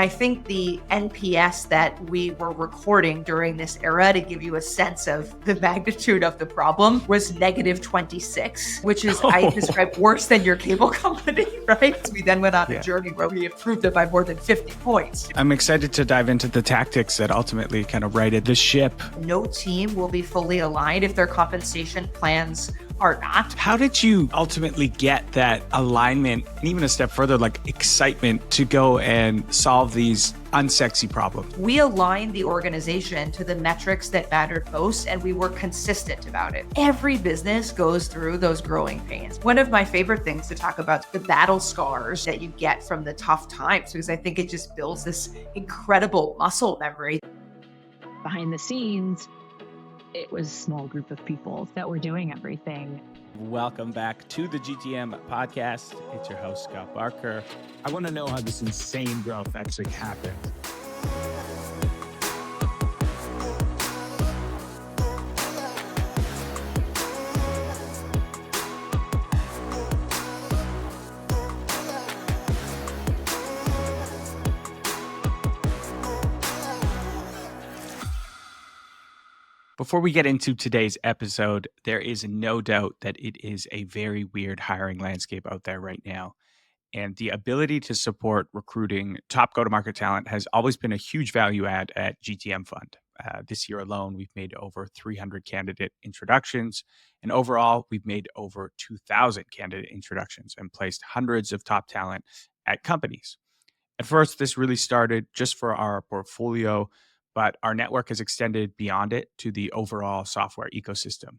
I think the NPS that we were recording during this era, to give you a sense of the magnitude of the problem, was negative 26, which is, I describe, worse than your cable company, right? We then went on a journey where we improved it by more than 50 points. I'm excited to dive into the tactics that ultimately kind of righted the ship. No team will be fully aligned if their compensation plans are not. How did you ultimately get that alignment, and even a step further, like excitement to go and solve these unsexy problems? We aligned the organization to the metrics that mattered most, and we were consistent about it. Every business goes through those growing pains. One of my favorite things to talk about is the battle scars that you get from the tough times, because I think it just builds this incredible muscle memory. Behind the scenes, it was a small group of people that were doing everything. Welcome back to the GTM podcast. It's your host, Scott Barker. I want to know how this insane growth actually happened. Before we get into today's episode, there is no doubt that it is a very weird hiring landscape out there right now. And the ability to support recruiting top go-to-market talent has always been a huge value add at GTM Fund. This year alone, we've made over 300 candidate introductions. And overall, we've made over 2,000 candidate introductions and placed hundreds of top talent at companies. At first, this really started just for our portfolio, but our network has extended beyond it to the overall software ecosystem.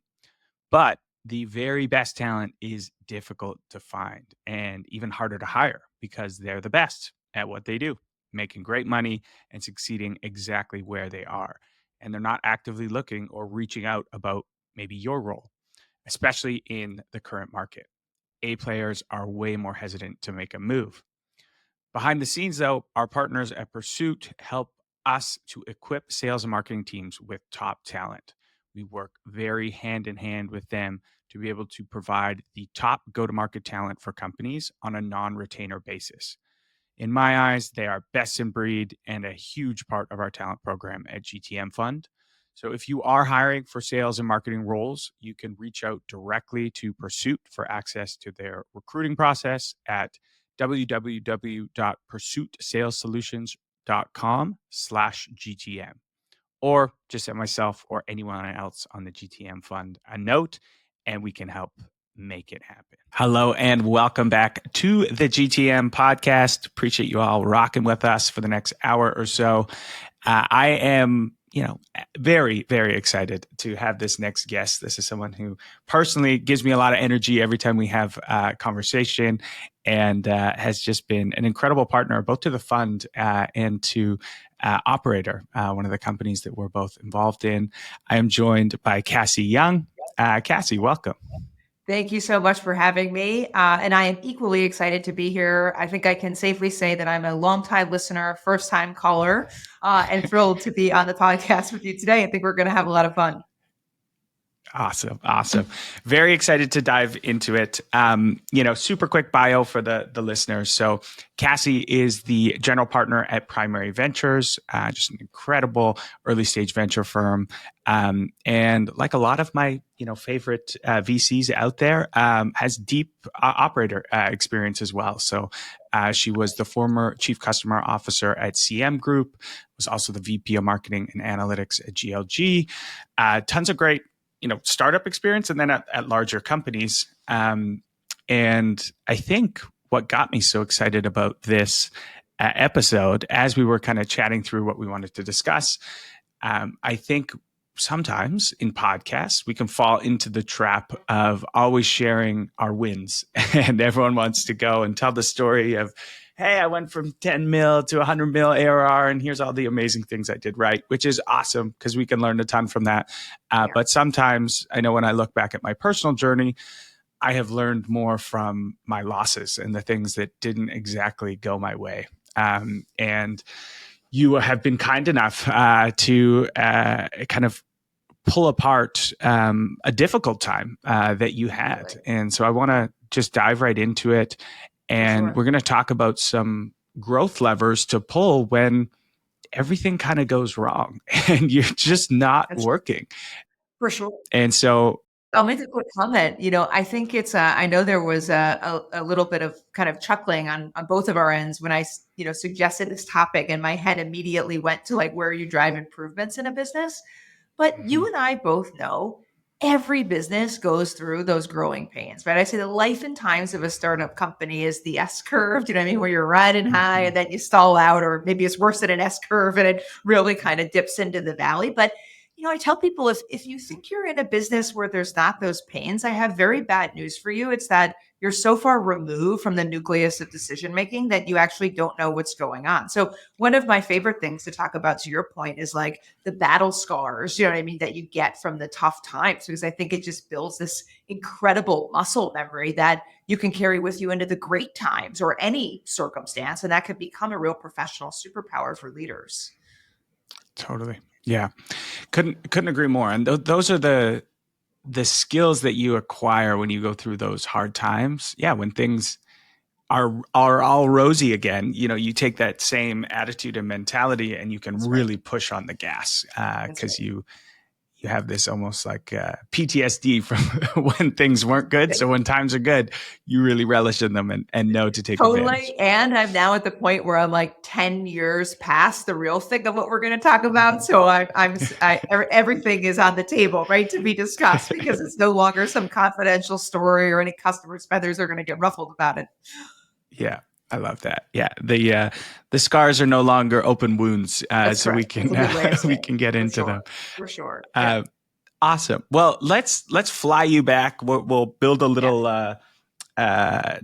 But the very best talent is difficult to find and even harder to hire because they're the best at what they do, making great money and succeeding exactly where they are. And they're not actively looking or reaching out about maybe your role, especially in the current market. A players are way more hesitant to make a move. Behind the scenes, though, our partners at Pursuit help us to equip sales and marketing teams with top talent. We work very hand in hand with them to be able to provide the top go-to-market talent for companies on a non-retainer basis. In my eyes, they are best in breed and a huge part of our talent program at GTM Fund. So if you are hiring for sales and marketing roles, you can reach out directly to Pursuit for access to their recruiting process at www.pursuitsalessolutions.com/GTM, or just send myself or anyone else on the GTM Fund a note and we can help make it happen. Hello and welcome back to the GTM podcast. Appreciate you all rocking with us for the next hour or so. I am very, very excited to have this next guest. This is someone who personally gives me a lot of energy every time we have a conversation and has just been an incredible partner, both to the fund and to Operator, one of the companies that we're both involved in. I am joined by Cassie Young. Cassie, welcome. Thank you so much for having me. And I am equally excited to be here. I think I can safely say that I'm a longtime listener, first-time caller, and thrilled to be on the podcast with you today. I think we're going to have a lot of fun. Awesome. Very excited to dive into it. Super quick bio for the listeners. So Cassie is the general partner at Primary Ventures, just an incredible early stage venture firm. And like a lot of my, favorite VCs out there, has deep operator experience as well. So she was the former chief customer officer at CM Group, was also the VP of marketing and analytics at GLG. Tons of great startup experience and then at larger companies. And I think what got me so excited about this episode, as we were kind of chatting through what we wanted to discuss, I think sometimes in podcasts, we can fall into the trap of always sharing our wins. And everyone wants to go and tell the story of, hey, I went from 10 mil to 100 mil ARR, and here's all the amazing things I did right, which is awesome because we can learn a ton from that. But sometimes I know when I look back at my personal journey, I have learned more from my losses and the things that didn't exactly go my way. And you have been kind enough to kind of pull apart a difficult time that you had. And so I want to just dive right into it. And we're going to talk about some growth levers to pull when everything kind of goes wrong and you're just not That's working. for sure. And so, I'll make a quick comment. I think it's, I know there was a little bit of kind of chuckling on both of our ends when suggested this topic, and my head immediately went to like, where you drive improvements in a business. But you and I both know every business goes through those growing pains, right? I say the life and times of a startup company is the S curve, do you know what I mean? Where you're riding high and then you stall out, or maybe it's worse than an S curve and it really kind of dips into the valley. But I tell people, if you think you're in a business where there's not those pains, I have very bad news for you. It's that you're so far removed from the nucleus of decision making that you actually don't know what's going on. So one of my favorite things to talk about, to your point, is like the battle scars, you know what I mean, that you get from the tough times, because I think it just builds this incredible muscle memory that you can carry with you into the great times or any circumstance. And that could become a real professional superpower for leaders. totally. Yeah. Couldn't agree more. And those are the skills that you acquire when you go through those hard times. Yeah. When things are all rosy again, you take that same attitude and mentality and you can That's really right. push on the gas That's because right. you have this almost like PTSD from when things weren't good. So when times are good, you really relish in them and know to take advantage. Totally. And I'm now at the point where I'm like 10 years past the real thick of what we're going to talk about. So everything is on the table, right, to be discussed, because it's no longer some confidential story or any customers' feathers are going to get ruffled about it. Yeah. I love that. Yeah, the scars are no longer open wounds, That's so we correct. That's can a good way of we saying can it, get for into sure. them. For sure. Yeah. Awesome. Well, let's fly you back. We'll build a Yeah. little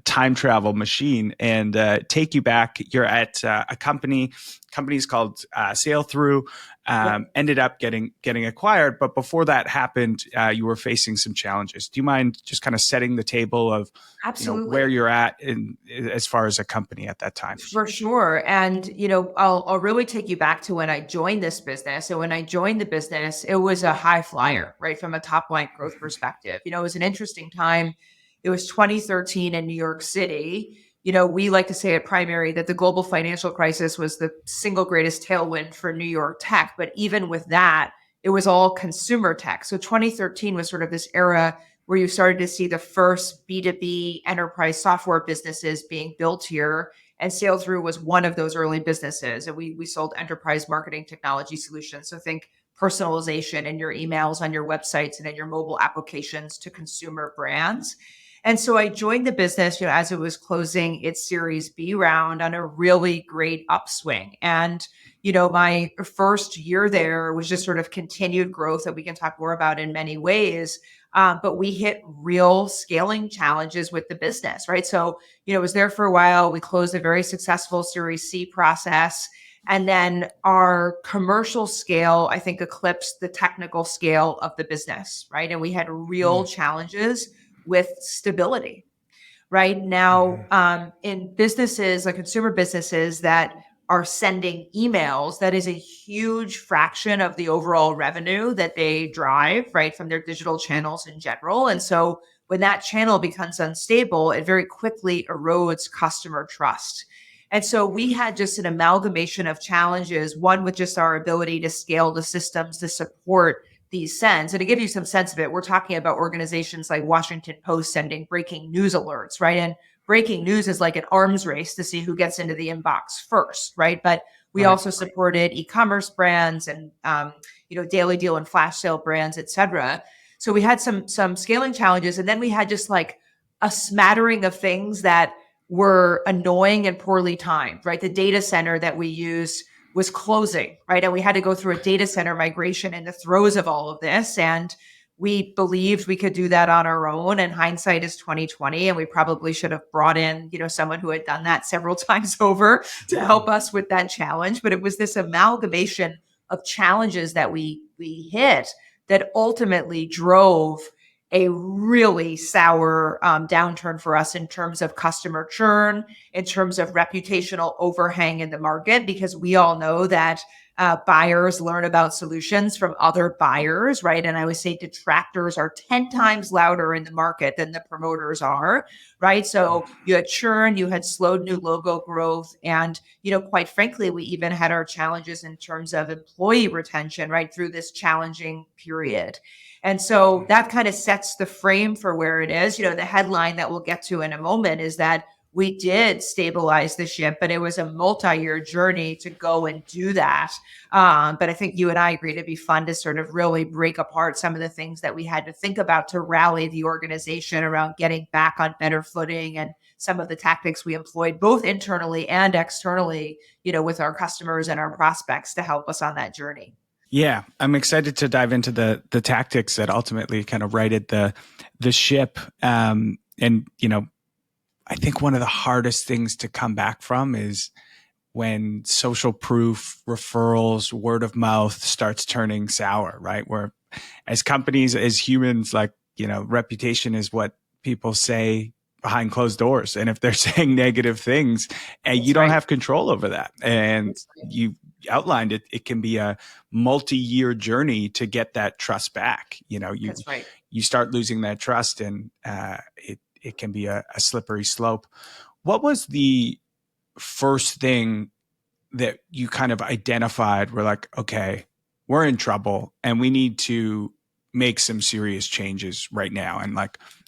time travel machine and take you back. You're at a company's called Sailthru. Yep. Ended up getting acquired, but before that happened, you were facing some challenges. Do you mind just kind of setting the table of where Absolutely. you're at in as far as a company at that time? For sure. And, I'll really take you back to when I joined this business. And when I joined the business, it was a high flyer, right? From a top line growth perspective. It was an interesting time. It was 2013 in New York City. We like to say at Primary that the global financial crisis was the single greatest tailwind for New York tech. But even with that, it was all consumer tech. So 2013 was sort of this era where you started to see the first B2B enterprise software businesses being built here, and Sailthru was one of those early businesses. And we sold enterprise marketing technology solutions. So think personalization in your emails, on your websites, and in your mobile applications to consumer brands. And so I joined the business, as it was closing its Series B round on a really great upswing. And, my first year there was just sort of continued growth that we can talk more about in many ways. But we hit real scaling challenges with the business, right? So, it was there for a while. We closed a very successful Series C process. And then our commercial scale, I think, eclipsed the technical scale of the business, right? And we had real challenges with stability. Right now, in businesses, like consumer businesses that are sending emails, that is a huge fraction of the overall revenue that they drive, right, from their digital channels in general. And so when that channel becomes unstable, it very quickly erodes customer trust. And so we had just an amalgamation of challenges, one with just our ability to scale the systems to support these sends. And to give you some sense of it, we're talking about organizations like Washington Post sending breaking news alerts, right? And breaking news is like an arms race to see who gets into the inbox first, right? But we Right. also supported e-commerce brands and daily deal and flash sale brands, et cetera. So we had some scaling challenges, and then we had just like a smattering of things that were annoying and poorly timed, right? The data center that we use was closing, right? And we had to go through a data center migration in the throes of all of this. And we believed we could do that on our own. And hindsight is 2020. And we probably should have brought in, someone who had done that several times over to help us with that challenge. But it was this amalgamation of challenges that we hit that ultimately drove a really sour downturn for us in terms of customer churn, in terms of reputational overhang in the market, because we all know that Buyers learn about solutions from other buyers, right? And I would say detractors are 10 times louder in the market than the promoters are, right? So you had churn, you had slowed new logo growth. And, quite frankly, we even had our challenges in terms of employee retention, right, through this challenging period. And so that kind of sets the frame for where it is. The headline that we'll get to in a moment is that we did stabilize the ship, but it was a multi-year journey to go and do that. But I think you and I agree it'd be fun to sort of really break apart some of the things that we had to think about to rally the organization around getting back on better footing, and some of the tactics we employed both internally and externally, with our customers and our prospects to help us on that journey. Yeah, I'm excited to dive into the tactics that ultimately kind of righted the ship. And I think one of the hardest things to come back from is when social proof, referrals, word of mouth starts turning sour, right? Where as companies, as humans, reputation is what people say behind closed doors. And if they're saying negative things, and you don't have control over that. And you outlined it, it can be a multi-year journey to get that trust back. You start losing that trust, and it can be a slippery slope. What was the first thing that you kind of identified were like, okay, we're in trouble and we need to make some serious changes right now? And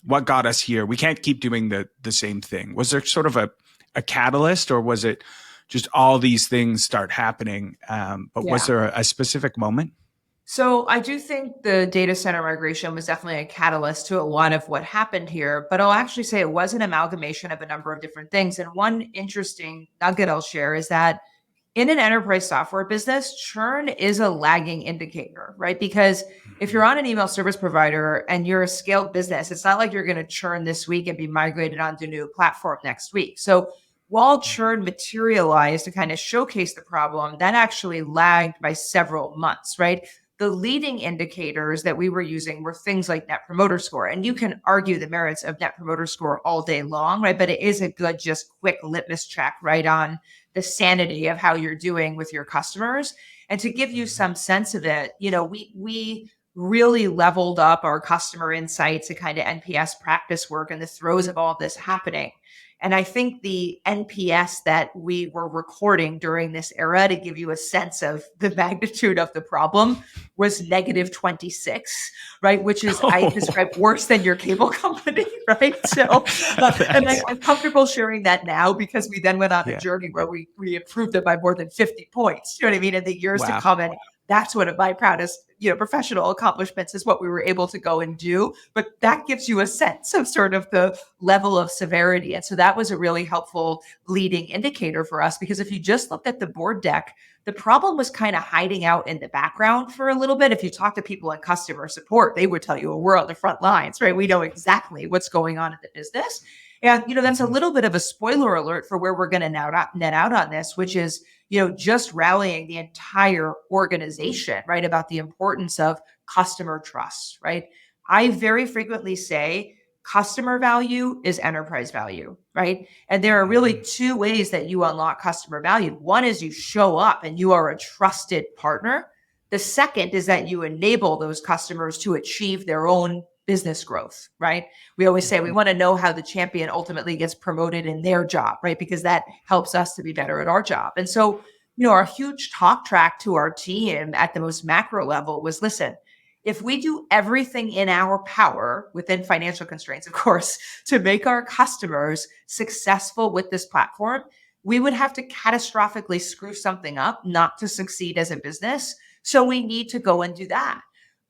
what got us here? We can't keep doing the same thing. Was there sort of a catalyst, or was it just all these things start happening? Was there a specific moment? So I do think the data center migration was definitely a catalyst to a lot of what happened here, but I'll actually say it was an amalgamation of a number of different things. And one interesting nugget I'll share is that in an enterprise software business, churn is a lagging indicator, right? Because if you're on an email service provider and you're a scaled business, it's not like you're going to churn this week and be migrated onto a new platform next week. So while churn materialized to kind of showcase the problem, that actually lagged by several months, right? The leading indicators that we were using were things like Net Promoter Score. And you can argue the merits of Net Promoter Score all day long, right? But it is a good, just quick litmus check right on the sanity of how you're doing with your customers. And to give you some sense of it, we really leveled up our customer insights and kind of NPS practice work in the throes of all this happening. And I think the NPS that we were recording during this era, to give you a sense of the magnitude of the problem, was negative 26, right? Which is, I describe, worse than your cable company, right? So, and I'm comfortable sharing that now because we then went on a journey where we improved it by more than 50 points, you know what I mean, in the years to come. And that's one of my proudest, professional accomplishments, is what we were able to go and do. But that gives you a sense of sort of the level of severity. And so that was a really helpful leading indicator for us, because if you just looked at the board deck, the problem was kind of hiding out in the background for a little bit. If you talk to people in customer support, they would tell you, we're on the front lines, right? We know exactly what's going on in the business. And, that's a little bit of a spoiler alert for where we're going to net out on this, which is, just rallying the entire organization, right, about the importance of customer trust, right? I very frequently say customer value is enterprise value, right? And there are really two ways that you unlock customer value. One is you show up and you are a trusted partner. The second is that you enable those customers to achieve their own business growth, right? We always say we want to know how the champion ultimately gets promoted in their job, right? Because that helps us to be better at our job. And so, our huge talk track to our team at the most macro level was, listen, if we do everything in our power, within financial constraints, of course, to make our customers successful with this platform, we would have to catastrophically screw something up not to succeed as a business. So we need to go and do that.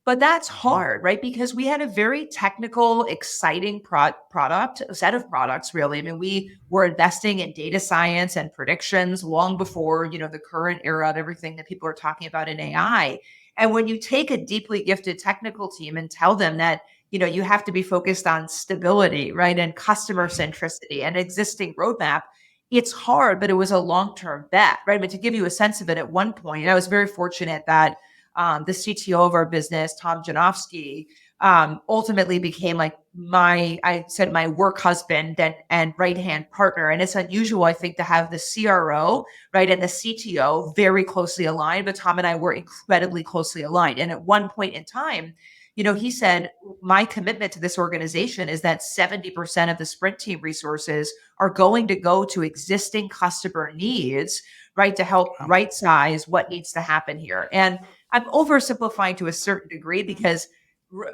But that's hard, right? Because we had a very technical, exciting product, a set of products, really. I mean, we were investing in data science and predictions long before, the current era of everything that people are talking about in AI. And when you take a deeply gifted technical team and tell them that, you have to be focused on stability, right? And customer centricity and existing roadmap, it's hard, but it was a long-term bet, right? But to give you a sense of it, at one point, I was very fortunate that the CTO of our business, Tom Janofsky, ultimately became like I said, my work husband and right-hand partner. And it's unusual, I think, to have the CRO, right, and the CTO very closely aligned, but Tom and I were incredibly closely aligned. And at one point in time, he said, my commitment to this organization is that 70% of the sprint team resources are going to go to existing customer needs, right, to help Wow. right size what needs to happen here. And I'm oversimplifying to a certain degree because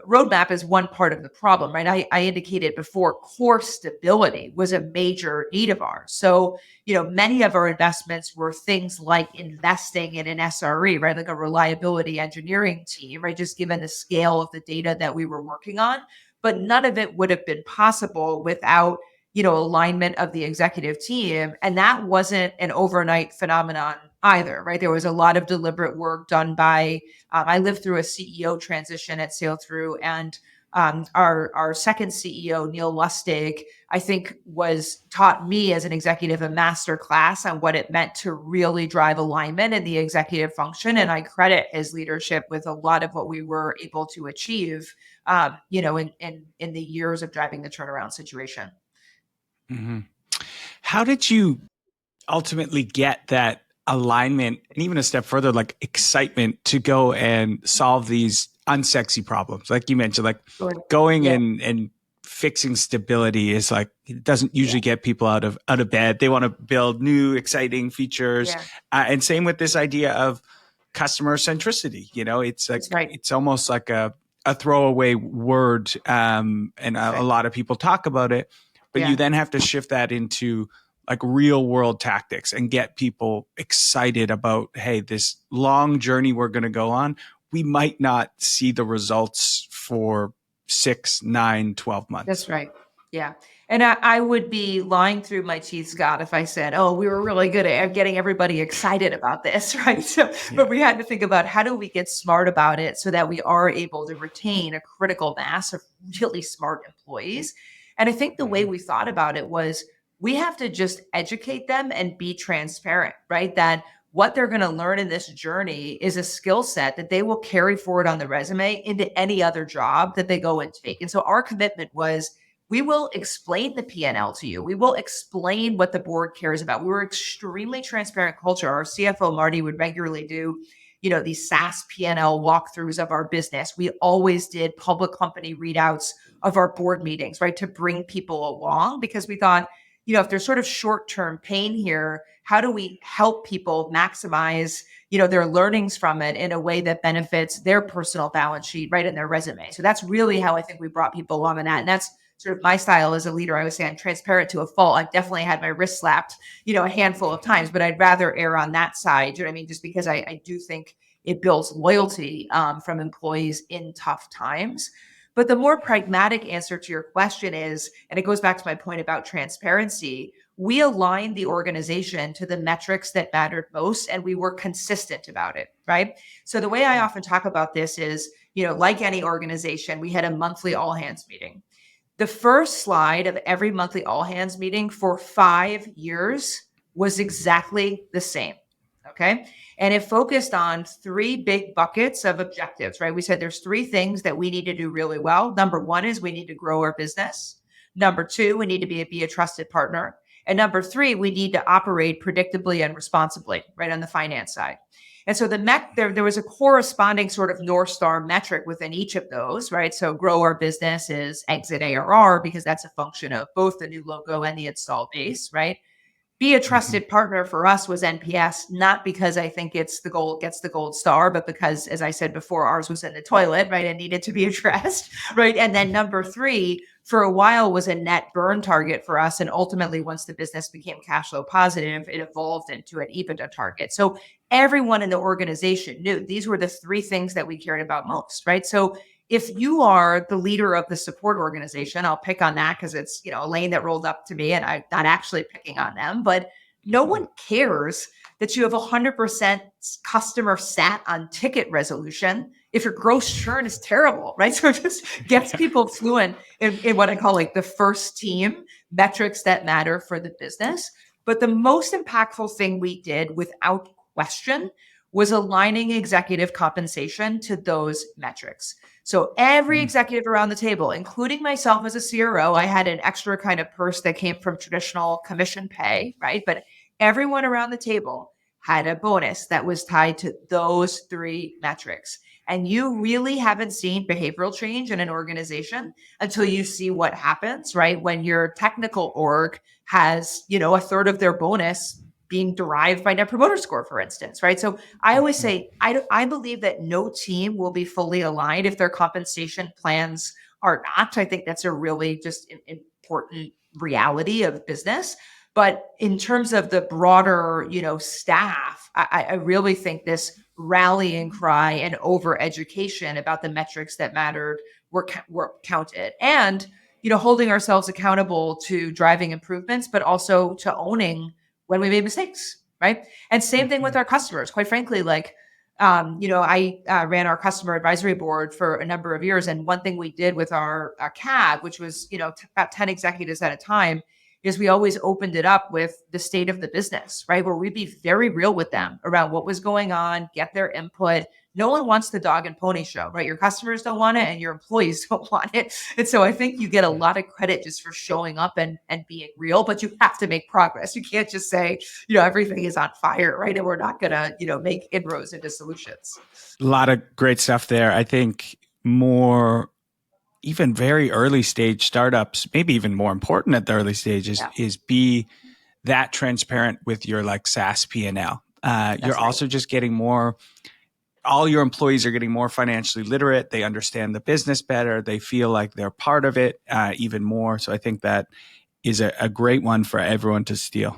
roadmap is one part of the problem, right? I indicated before, core stability was a major need of ours. So, many of our investments were things like investing in an SRE, right? Like a reliability engineering team, right? Just given the scale of the data that we were working on. But none of it would have been possible without, alignment of the executive team. And that wasn't an overnight phenomenon either, right? There was a lot of deliberate work done by, I lived through a CEO transition at Sailthru, and our second CEO, Neil Lustig, I think was taught me as an executive a master class on what it meant to really drive alignment in the executive function. And I credit his leadership with a lot of what we were able to achieve, in the years of driving the turnaround situation. Mm-hmm. How did you ultimately get that alignment and even a step further, like excitement to go and solve these unsexy problems? Like you mentioned, like going Yeah. and fixing stability is like, it doesn't usually get people out of bed. They want to build new, exciting features. Yeah. And same with this idea of customer centricity. It's like, That's right. it's almost like a throwaway word. And a lot of people talk about it, but Yeah. you then have to shift that into like real world tactics and get people excited about, hey, this long journey we're going to go on, we might not see the results for 6, 9, 12 months. That's right. Yeah. And I would be lying through my teeth, Scott, if I said, oh, we were really good at getting everybody excited about this, right? So, but we had to think about how do we get smart about it so that we are able to retain a critical mass of really smart employees. And I think the way we thought about it was we have to just educate them and be transparent, right? That what they're going to learn in this journey is a skill set that they will carry forward on the resume into any other job that they go and take. And so our commitment was we will explain the P&L to you. We will explain what the board cares about. We were extremely transparent culture. Our CFO, Marty, would regularly do, these SaaS P&L walkthroughs of our business. We always did public company readouts of our board meetings, right? To bring people along because we thought, if there's sort of short-term pain here, how do we help people maximize, their learnings from it in a way that benefits their personal balance sheet, right, and their resume? So that's really how I think we brought people along in that. And that's sort of my style as a leader. I would say I'm transparent to a fault. I've definitely had my wrist slapped, a handful of times, but I'd rather err on that side. Do you know what I mean? Just because I do think it builds loyalty from employees in tough times. But the more pragmatic answer to your question is, and it goes back to my point about transparency, we aligned the organization to the metrics that mattered most, and we were consistent about it, right? So the way I often talk about this is, like any organization, we had a monthly all hands meeting. The first slide of every monthly all hands meeting for 5 years was exactly the same. Okay. And it focused on 3 big buckets of objectives, right? We said there's 3 things that we need to do really well. Number 1 is we need to grow our business. Number 2, we need to be a trusted partner. And number 3, we need to operate predictably and responsibly, right, on the finance side. And so there was a corresponding sort of northstar metric within each of those, right? So grow our business is exit ARR because that's a function of both the new logo and the install base, right? Be a trusted partner for us was NPS, not because I think gets the gold star, but because, as I said before, ours was in the toilet, right? And needed to be addressed, right? And then number 3, for a while was a net burn target for us. And ultimately, once the business became cash flow positive, it evolved into an EBITDA target. So everyone in the organization knew these were the 3 things that we cared about most, right? So if you are the leader of the support organization, I'll pick on that because it's, a lane that rolled up to me and I'm not actually picking on them, but no one cares that you have 100% customer sat on ticket resolution if your gross churn is terrible, right? So it just gets people fluent in what I call like the first team metrics that matter for the business. But the most impactful thing we did without question was aligning executive compensation to those metrics. So every executive around the table, including myself as a CRO, I had an extra kind of purse that came from traditional commission pay, right? But everyone around the table had a bonus that was tied to those three metrics. And you really haven't seen behavioral change in an organization until you see what happens, right? When your technical org has, a third of their bonus being derived by net promoter score, for instance, right? So I always say, I believe that no team will be fully aligned if their compensation plans are not. I think that's a really just important reality of business. But in terms of the broader, staff, I really think this rallying cry and over education about the metrics that mattered were counted. And, holding ourselves accountable to driving improvements, but also to owning when we made mistakes, right? And same thing with our customers. Quite frankly, I ran our customer advisory board for a number of years. And one thing we did with our CAB, which was, about 10 executives at a time, is we always opened it up with the state of the business, right? Where we'd be very real with them around what was going on, get their input. No one wants the dog and pony show, right? Your customers don't want it and your employees don't want it. And so I think you get a lot of credit just for showing up and being real, but you have to make progress. You can't just say, everything is on fire, right? And we're not going to, make inroads into solutions. A lot of great stuff there. I think more even very early stage startups, maybe even more important at the early stages, is be that transparent with your SaaS P&L. You're also just getting more, all your employees are getting more financially literate. They understand the business better. They feel like they're part of it even more. So I think that is a great one for everyone to steal.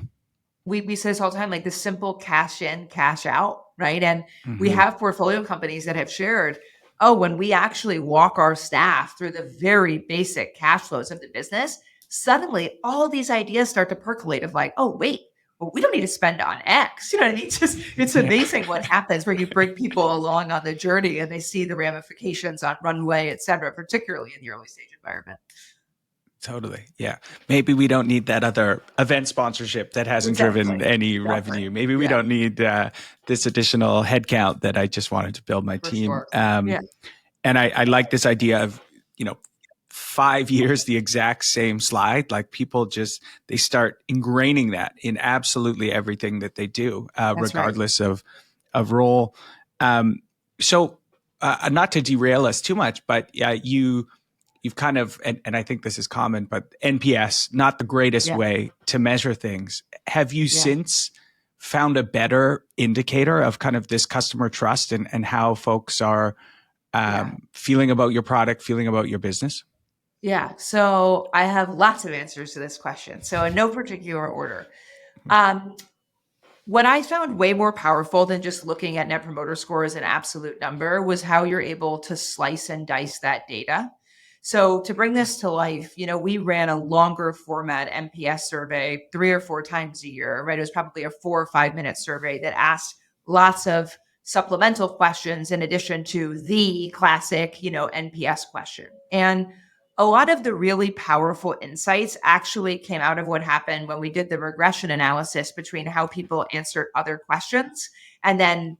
We say this all the time, the simple cash in, cash out, right? And we have portfolio companies that have shared, when we actually walk our staff through the very basic cash flows of the business, suddenly all these ideas start to percolate of wait, well, we don't need to spend on X. You know what I mean? It's amazing what happens where you bring people along on the journey and they see the ramifications on runway, et cetera, particularly in the early stage environment. Totally. Yeah. Maybe we don't need that other event sponsorship that hasn't driven any revenue. Maybe we don't need this additional headcount that I just wanted to build my team. Sure. And I like this idea of, 5 years, the exact same slide. People they start ingraining that in absolutely everything that they do, regardless of role. So not to derail us too much, but you've kind of, and I think this is common, but NPS, not the greatest way to measure things. Have you since found a better indicator of kind of this customer trust and how folks are feeling about your product, feeling about your business? Yeah. So I have lots of answers to this question. So in no particular order. What I found way more powerful than just looking at net promoter score as an absolute number was how you're able to slice and dice that data. So to bring this to life, we ran a longer format NPS survey 3 or 4 times a year, right? It was probably a 4 or 5 minute survey that asked lots of supplemental questions in addition to the classic, NPS question. And a lot of the really powerful insights actually came out of what happened when we did the regression analysis between how people answered other questions and then,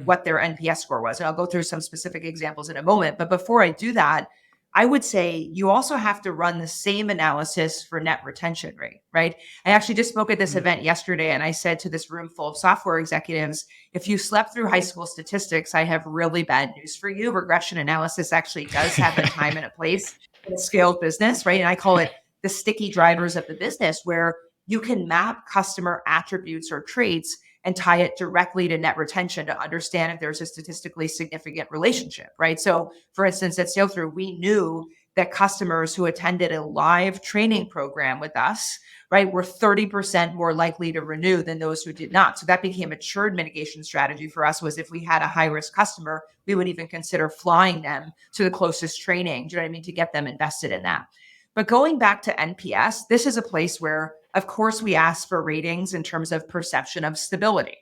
what their NPS score was. And I'll go through some specific examples in a moment. But before I do that, I would say you also have to run the same analysis for net retention rate, right? I actually just spoke at this event yesterday and I said to this room full of software executives, if you slept through high school statistics, I have really bad news for you. Regression analysis actually does have a time and a place in a scaled business, right? And I call it the sticky drivers of the business where you can map customer attributes or traits and tie it directly to net retention to understand if there's a statistically significant relationship, right? So for instance, at Sailthru, we knew that customers who attended a live training program with us, right, were 30% more likely to renew than those who did not. So that became a churn mitigation strategy for us was if we had a high risk customer, we would even consider flying them to the closest training, do you know what I mean, to get them invested in that. But going back to NPS, this is a place where, of course, we ask for ratings in terms of perception of stability,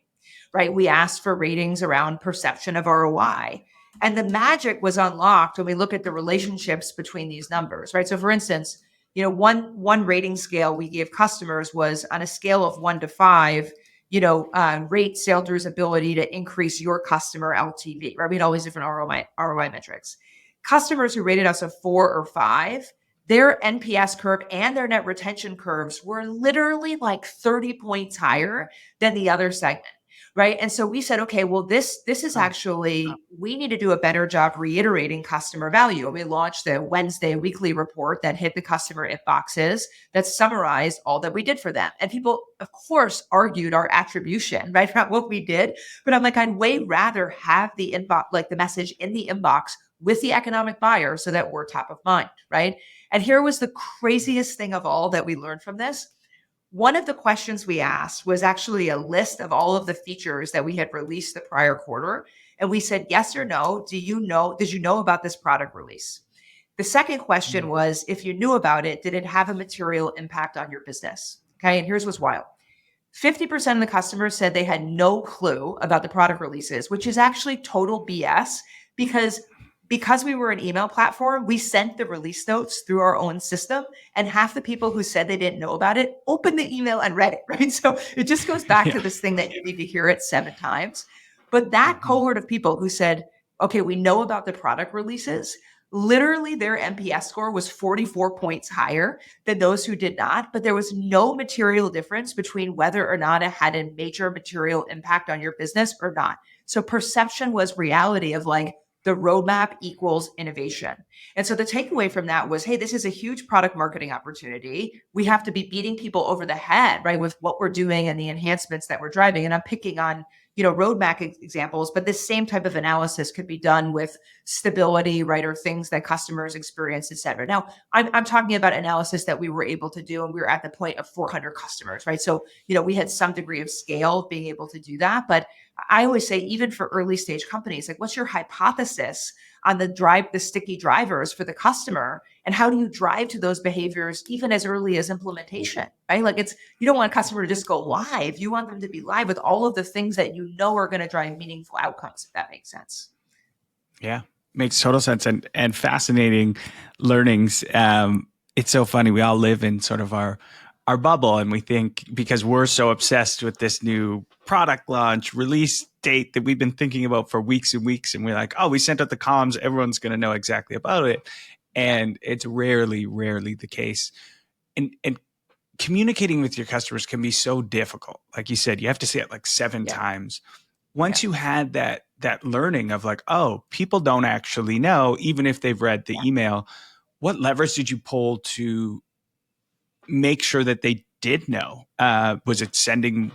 right? We asked for ratings around perception of ROI. And the magic was unlocked when we look at the relationships between these numbers, right? So for instance, one rating scale we gave customers was on a scale of 1 to 5, rate Sailthru's ability to increase your customer LTV, right? We had all these different ROI metrics. Customers who rated us a 4 or 5, their NPS curve and their net retention curves were literally like 30 points higher than the other segment. Right. And so we said, okay, well, this is actually, we need to do a better job reiterating customer value. And we launched the Wednesday weekly report that hit the customer inboxes that summarized all that we did for them. And people, of course, argued our attribution, right? Not what we did. But I'm like, I'd way rather have the inbox, like the message in the inbox with the economic buyer so that we're top of mind. Right. And here was the craziest thing of all that we learned from this. One of the questions we asked was actually a list of all of the features that we had released the prior quarter. And we said, yes or no, did you know about this product release? The second question was, if you knew about it, did it have a material impact on your business? Okay. And here's what's wild. 50% of the customers said they had no clue about the product releases, which is actually total BS because we were an email platform, we sent the release notes through our own system, and half the people who said they didn't know about it opened the email and read it, right? So it just goes back to this thing that you need to hear it 7 times. But that cohort of people who said, okay, we know about the product releases, literally their NPS score was 44 points higher than those who did not, but there was no material difference between whether or not it had a major material impact on your business or not. So perception was reality of like, the roadmap equals innovation. And so the takeaway from that was, hey, this is a huge product marketing opportunity. We have to be beating people over the head, right, with what we're doing and the enhancements that we're driving. And I'm picking on, roadmap examples, but this same type of analysis could be done with stability, right, or things that customers experience, et cetera. Now, I'm talking about analysis that we were able to do, and we were at the point of 400 customers, right? So, we had some degree of scale of being able to do that. But I always say, even for early stage companies, like, what's your hypothesis on the sticky drivers for the customer, and how do you drive to those behaviors even as early as implementation, right? Like, you don't want a customer to just go live. You want them to be live with all of the things that are going to drive meaningful outcomes, if that makes sense. Yeah, makes total sense, and fascinating learnings. It's so funny. We all live in sort of our bubble, and we think, because we're so obsessed with this new product launch release date that we've been thinking about for weeks and weeks, and we're like, oh, we sent out the comms, everyone's going to know exactly about it. And it's rarely the case. And communicating with your customers can be so difficult. Like you said, you have to say it like 7 times. Once you had that learning of like, oh, people don't actually know, even if they've read the email, what levers did you pull to make sure that they did know? Was it sending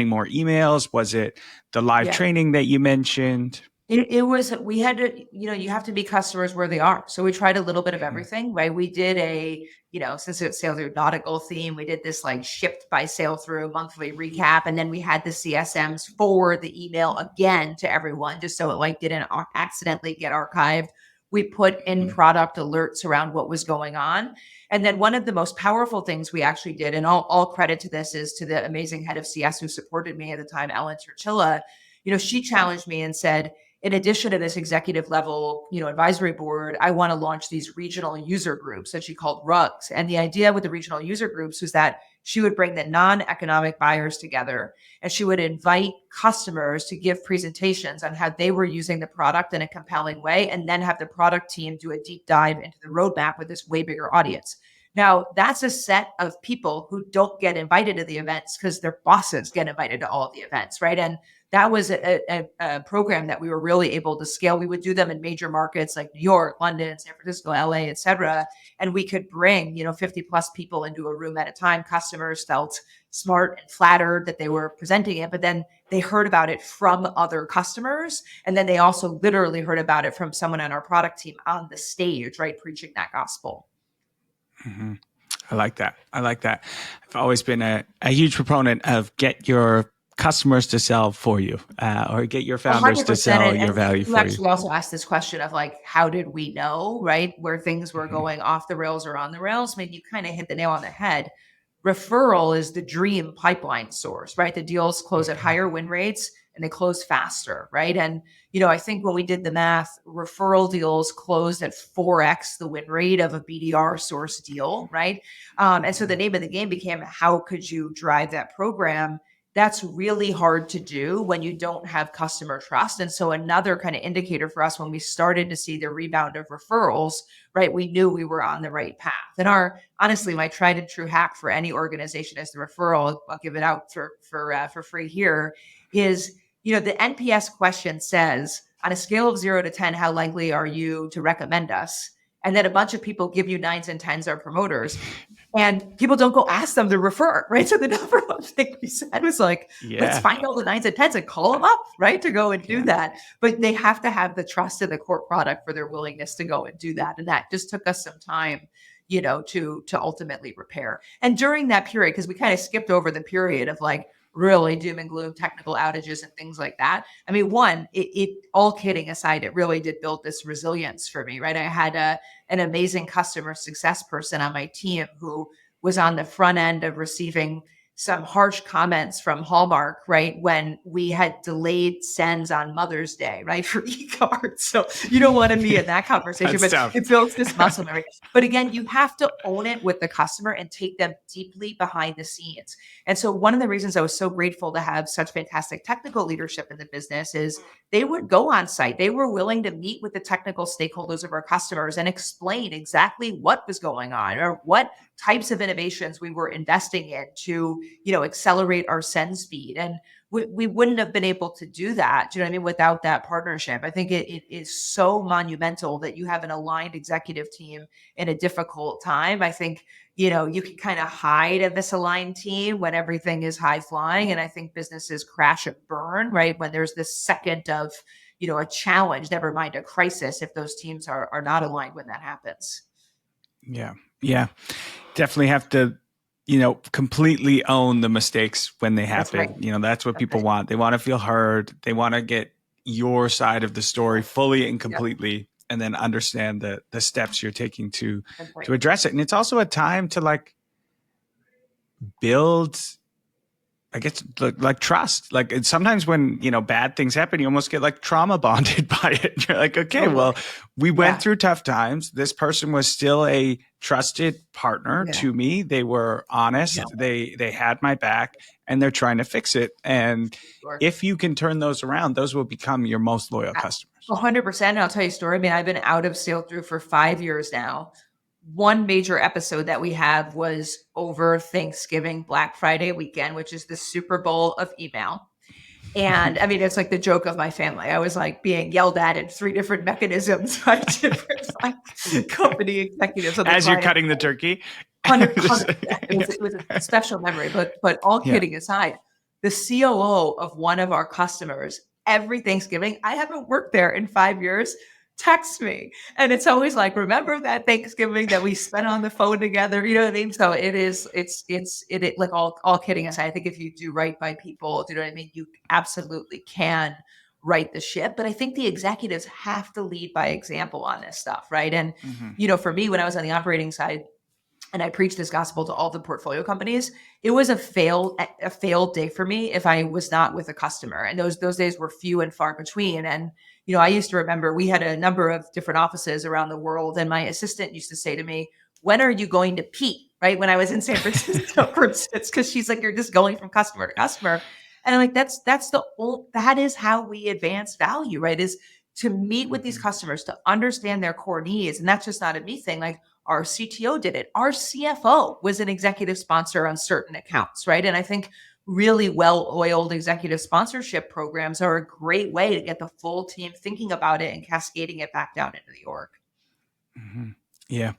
more emails? Was it the live training that you mentioned? It was, we had to, you have to be customers where they are. So we tried a little bit of everything, right? We did since it's Sailthru nautical theme, we did this like shipped by Sailthru monthly recap. And then we had the CSMs forward the email again to everyone, just so it like didn't accidentally get archived. We put in product alerts around what was going on. And then one of the most powerful things we actually did, and all credit to this is to the amazing head of CS who supported me at the time, Ellen Turchilla. She challenged me and said, in addition to this executive level, advisory board, I want to launch these regional user groups that she called RUGs. And the idea with the regional user groups was that she would bring the non-economic buyers together, and she would invite customers to give presentations on how they were using the product in a compelling way, and then have the product team do a deep dive into the roadmap with this way bigger audience. Now, that's a set of people who don't get invited to the events because their bosses get invited to all of the events, right? And that was a program that we were really able to scale. We would do them in major markets like New York, London, San Francisco, LA, et cetera. And we could bring, 50 plus people into a room at a time. Customers felt smart and flattered that they were presenting it, but then they heard about it from other customers. And then they also literally heard about it from someone on our product team on the stage, right? Preaching that gospel. Mm-hmm. I like that. I've always been a huge proponent of get your customers to sell for you, or get your founders to sell your value for you. You actually also asked this question of like, how did we know, right, where things were going off the rails or on the rails? I mean, you kind of hit the nail on the head. Referral is the dream pipeline source, right? The deals close at higher win rates and they close faster, right? And, I think when we did the math, referral deals closed at 4x the win rate of a BDR source deal, right? And so the name of the game became, how could you drive that program that's really hard to do when you don't have customer trust. And so another kind of indicator for us when we started to see the rebound of referrals, right, we knew we were on the right path. And honestly, my tried and true hack for any organization is the referral. I'll give it out for free here. Is the NPS question says on a scale of 0 to 10, how likely are you to recommend us? And then a bunch of people give you 9s and 10s are promoters. And people don't go ask them to refer, right? So the number one thing we said was like, let's find all the 9s and 10s and call them up, right? To go and do that. But they have to have the trust in the core product for their willingness to go and do that. And that just took us some time, to ultimately repair. And during that period, because we kind of skipped over the period of like really doom and gloom technical outages and things like that. I mean, one, it all kidding aside, it really did build this resilience for me, right? I had an amazing customer success person on my team who was on the front end of receiving some harsh comments from Hallmark, right? When we had delayed sends on Mother's Day, right? For e-cards. So you don't want to be in that conversation, but tough. it builds this muscle memory. But again, you have to own it with the customer and take them deeply behind the scenes. And so one of the reasons I was so grateful to have such fantastic technical leadership in the business is they would go on site. They were willing to meet with the technical stakeholders of our customers and explain exactly what was going on or what types of innovations we were investing in to, accelerate our send speed. And we wouldn't have been able to do that, do you know what I mean, without that partnership. I think it is so monumental that you have an aligned executive team in a difficult time. I think, you can kind of hide a misaligned team when everything is high flying. And I think businesses crash and burn, right? When there's this second of, a challenge, never mind a crisis, if those teams are not aligned when that happens. Yeah. Yeah. Definitely have to, completely own the mistakes when they happen. Right. That's what people want. They want to feel heard. They want to get your side of the story fully and completely, and then understand the steps you're taking to address it. And it's also a time to like build, I guess, like trust. Like sometimes when, bad things happen, you almost get like trauma bonded by it. You're like, okay, well, we went through tough times. This person was still a trusted partner to me. They were honest. They had my back and they're trying to fix it. And if you can turn those around, those will become your most loyal customers. 100%. And I'll tell you a story. I mean, I've been out of Sailthru for 5 years now. One major episode that we have was over Thanksgiving, Black Friday weekend, which is the Super Bowl of email. And I mean, it's like the joke of my family. I was like being yelled at in 3 different mechanisms by different company executives. As you're cutting the turkey. 100%. It was a special memory, but all kidding aside, the COO of one of our customers, every Thanksgiving, I haven't worked there in 5 years, text me. And it's always like, remember that Thanksgiving that we spent on the phone together? You know what I mean? So it like all kidding aside, I think if you do right by people, do you know what I mean? You absolutely can right the ship. But I think the executives have to lead by example on this stuff, right? And, for me, when I was on the operating side, and I preached this gospel to all the portfolio companies, it was a failed day for me if I was not with a customer. And those days were few and far between. And, I used to remember we had a number of different offices around the world. And my assistant used to say to me, when are you going to Pete? Right? When I was in San Francisco, for instance, because she's like, you're just going from customer to customer. And I'm like, that is how we advance value, right? Is to meet with these customers, to understand their core needs. And that's just not a me thing. Like, our CTO did it. Our CFO was an executive sponsor on certain accounts, right? And I think really well-oiled executive sponsorship programs are a great way to get the full team thinking about it and cascading it back down into the org. Mm-hmm. Yeah.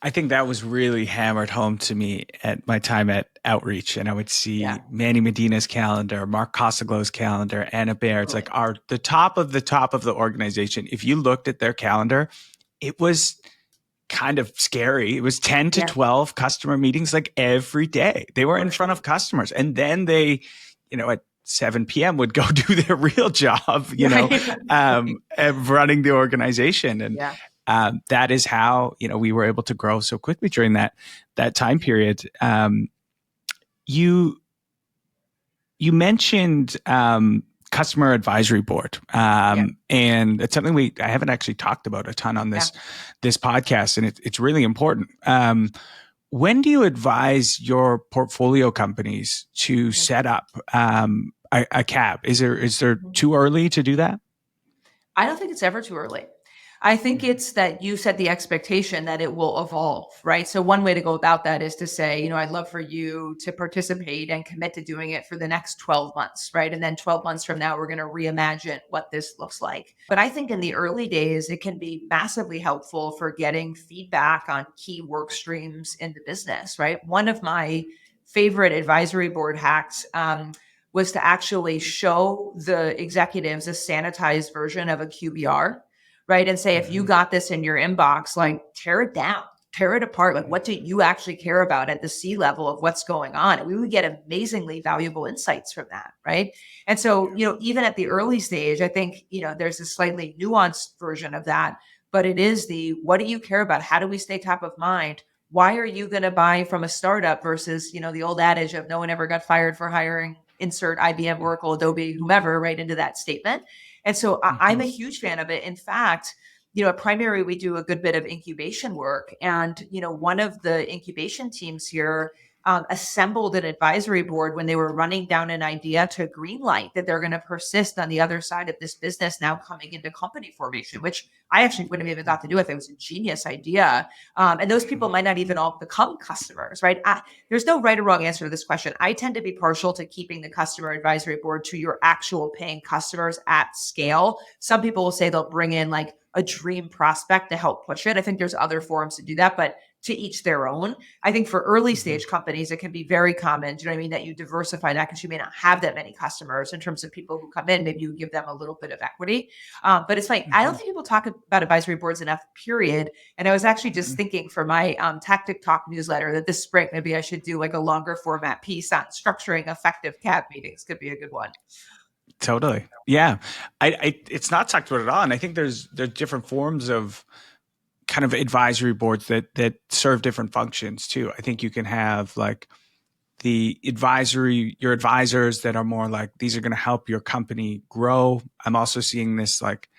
I think that was really hammered home to me at my time at Outreach. And I would see Manny Medina's calendar, Mark Costaglow's calendar, Anna Baer. It's like the top of the organization. If you looked at their calendar, it was kind of scary. It was 10 to 12 customer meetings like every day. They were in front of customers. And then they, at 7 p.m. would go do their real job, of running the organization. And that is how, we were able to grow so quickly during that time period. You mentioned customer advisory board. And it's something I haven't actually talked about a ton on this podcast, and it's really important. When do you advise your portfolio companies to set up a cab? Is there too early to do that? I don't think it's ever too early. I think it's that you set the expectation that it will evolve, right? So one way to go about that is to say, I'd love for you to participate and commit to doing it for the next 12 months, right? And then 12 months from now, we're going to reimagine what this looks like. But I think in the early days, it can be massively helpful for getting feedback on key work streams in the business, right? One of my favorite advisory board hacks was to actually show the executives a sanitized version of a QBR, right? And say, if you got this in your inbox, like tear it down, tear it apart. Like, what do you actually care about at the C level of what's going on? And we would get amazingly valuable insights from that, right? And so, even at the early stage, I think, there's a slightly nuanced version of that, but it is what do you care about? How do we stay top of mind? Why are you going to buy from a startup versus, the old adage of no one ever got fired for hiring insert IBM, Oracle, Adobe, whomever, right into that statement. And so I'm a huge fan of it. In fact, at Primary, we do a good bit of incubation work. And, one of the incubation teams here assembled an advisory board when they were running down an idea to greenlight that they're going to persist on the other side of this business now coming into company formation, which I actually wouldn't have even thought to do if it was a genius idea. And those people might not even all become customers, right? There's no right or wrong answer to this question. I tend to be partial to keeping the customer advisory board to your actual paying customers at scale. Some people will say they'll bring in like a dream prospect to help push it. I think there's other forums to do that, but to each their own. I think for early stage companies, it can be very common, that you diversify that because you may not have that many customers in terms of people who come in. Maybe you give them a little bit of equity. But it's like, I don't think people talk about advisory boards enough, period. And I was actually just thinking for my Tactic Talk newsletter that this spring, maybe I should do like a longer format piece on structuring effective CAB meetings. Could be a good one. Totally. Yeah. It's not talked about at all. And I think there's different forms of kind of advisory boards that serve different functions too. I think you can have like your advisors that are more like, these are going to help your company grow. I'm also seeing this like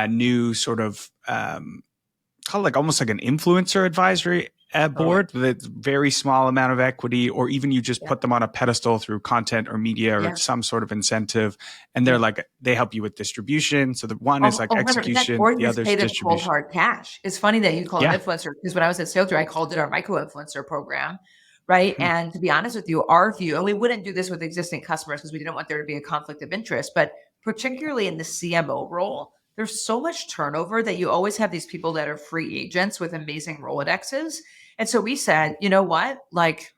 new sort of called like almost like an influencer advisory board that's very small amount of equity, or even you just put them on a pedestal through content or media or some sort of incentive. And they're like, they help you with distribution. So the one is like execution, or the other is them cold distribution. hard cash. It's funny that you call them influencer, because when I was at Sailthru, I called it our micro influencer program. Right. And to be honest with you, our view, and we wouldn't do this with existing customers because we didn't want there to be a conflict of interest, but particularly in the CMO role, there's so much turnover that you always have these people that are free agents with amazing Rolodexes. And so we said, you know what, like,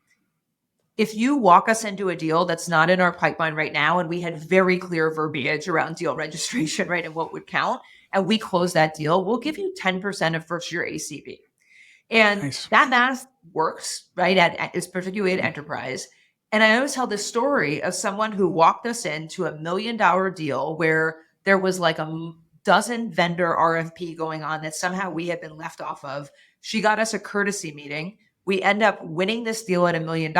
if you walk us into a deal that's not in our pipeline right now, and we had very clear verbiage around deal registration, right, and what would count, and we close that deal, we'll give you 10% of first year ACV. And that math works, right? It's particularly at enterprise. And I always tell this story of someone who walked us into $1 million deal where there was like a dozen vendor RFP going on that somehow we had been left off of. She got us a courtesy meeting. We end up winning this deal at $1 million.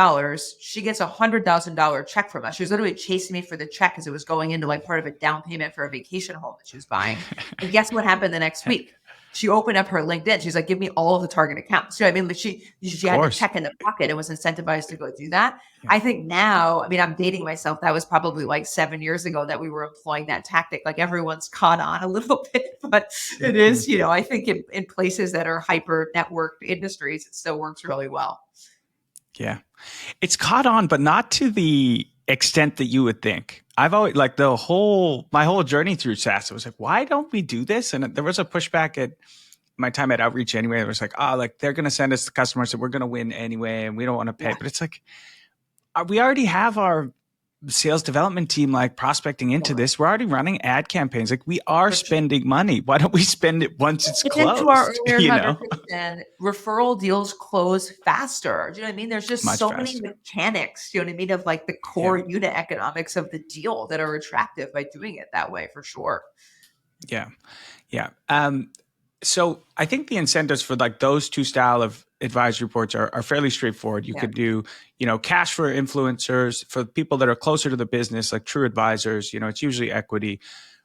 She gets $100,000 check from us. She was literally chasing me for the check because it was going into like part of a down payment for a vacation home that she was buying. And guess what happened the next week? She opened up her LinkedIn. She's like, give me all of the target accounts. So I mean, she had a check in the pocket and was incentivized to go do that. Yeah. I think now, I mean, I'm dating myself. That was probably like 7 years ago that we were employing that tactic. Like everyone's caught on a little bit, but it is, I think in places that are hyper networked industries, it still works really well. Yeah. It's caught on, but not to the extent that you would think. I've always like my whole journey through SaaS. I was like, why don't we do this? And there was a pushback at my time at Outreach anyway. It was like, like they're going to send us the customers that we're going to win anyway, and we don't want to pay. Yeah. But it's like, we already have our sales development team like prospecting into this. We're already running ad campaigns. Like we are spending money. Why don't we spend it once it's closed? To our earlier conversation, referral deals close faster. Do you know what I mean? There's just so many mechanics, you know what I mean, of like the core unit economics of the deal that are attractive by doing it that way for sure. Yeah. Yeah. So I think the incentives for like those two style of advisory reports are fairly straightforward. You could do, cash for influencers. For people that are closer to the business, like true advisors, it's usually equity.